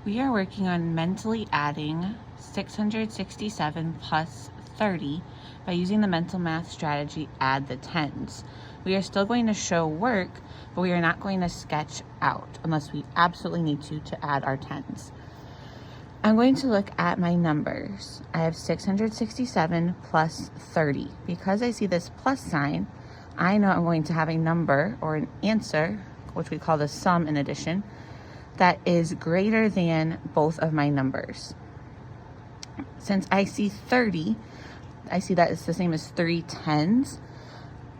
We are working on mentally adding 667 plus 30 by using the mental math strategy add the tens. We are still going to show work, but we are not going to sketch out unless we absolutely need to add our tens. I'm going to look at my numbers. I have 667 plus 30. Because I see this plus sign, I know I'm going to have a number or an answer, which we call the sum in addition, that is greater than both of my numbers. Since I see 30, I see that it's the same as 3 tens.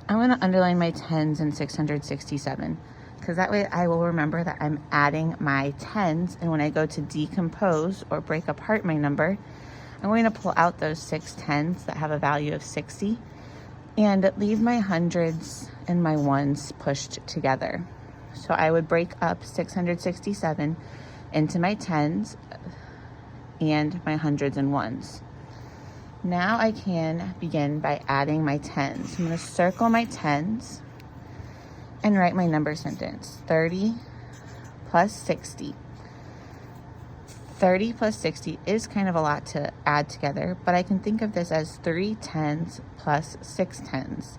I'm going to underline my tens in 667 because that way I will remember that I'm adding my tens, and when I go to decompose or break apart my number, I'm going to pull out those 6 tens that have a value of 60 and leave my hundreds and my ones pushed together. So I would break up 667 into my tens and my hundreds and ones. Now I can begin by adding my tens. I'm going to circle my tens and write my number sentence. 30 plus 60. 30 plus 60 is kind of a lot to add together, but I can think of this as 3 tens plus 6 tens.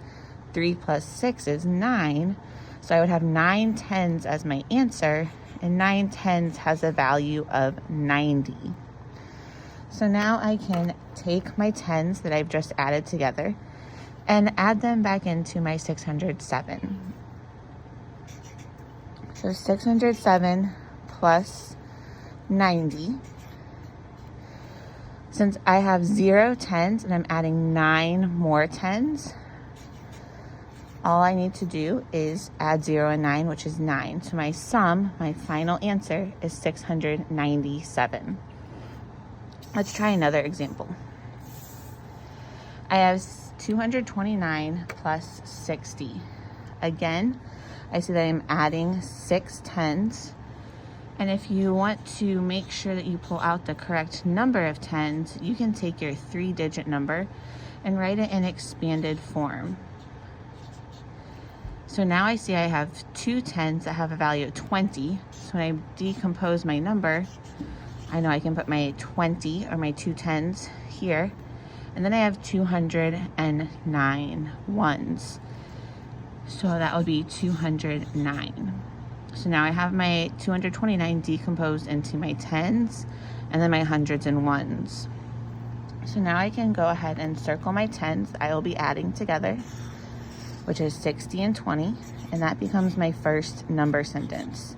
3 plus 6 is 9. So I would have 9 tens as my answer, and 9 tens has a value of 90. So now I can take my tens that I've just added together and add them back into my 607. So 607 plus 90. Since I have 0 tens and I'm adding 9 more tens, all I need to do is add 0 and 9, which is 9. So my sum, my final answer, is 697. Let's try another example. I have 229 plus 60. Again, I see that I'm adding 6 tens. And if you want to make sure that you pull out the correct number of tens, you can take your 3-digit number and write it in expanded form. So now I see I have 2 tens that have a value of 20. So when I decompose my number, I know I can put my 20 or my 2 tens here. And then I have 209 ones. So that would be 209. So now I have my 229 decomposed into my tens and then my hundreds and ones. So now I can go ahead and circle my tens I will be adding together, which is 60 and 20, and that becomes my first number sentence.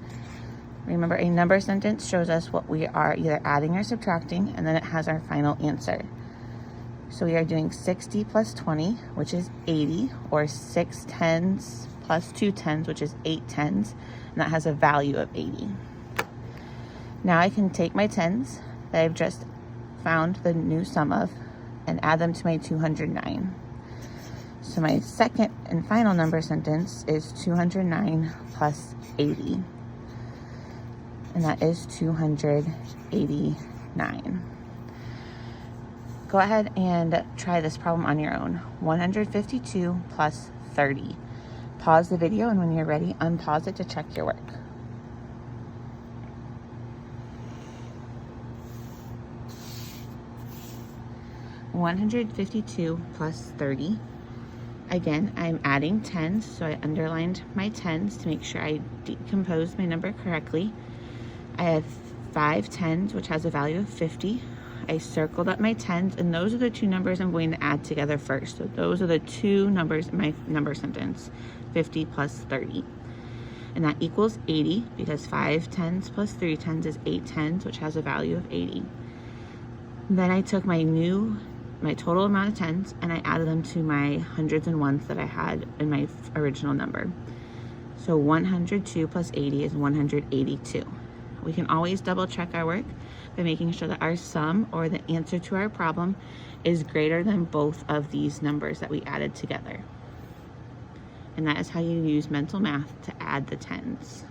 Remember, a number sentence shows us what we are either adding or subtracting, and then it has our final answer. So we are doing 60 plus 20, which is 80, or 6 tens plus 2 tens, which is 8 tens, and that has a value of 80. Now I can take my tens that I've just found the new sum of and add them to my 209. So my second and final number sentence is 209 plus 80. And that is 289. Go ahead and try this problem on your own. 152 plus 30. Pause the video, and when you're ready, unpause it to check your work. $152 plus 30. Again, I'm adding tens, so I underlined my tens to make sure I decomposed my number correctly. I have 5 tens, which has a value of 50. I circled up my tens, and those are the 2 numbers I'm going to add together first. So those are the 2 numbers in my number sentence, 50 plus 30. And that equals 80, because 5 tens plus 3 tens is 8 tens, which has a value of 80. Then I took my total amount of tens and I added them to my hundreds and ones that I had in my original number. So 102 plus 80 is 182. We can always double check our work by making sure that our sum, or the answer to our problem, is greater than both of these numbers that we added together. And that is how you use mental math to add the tens.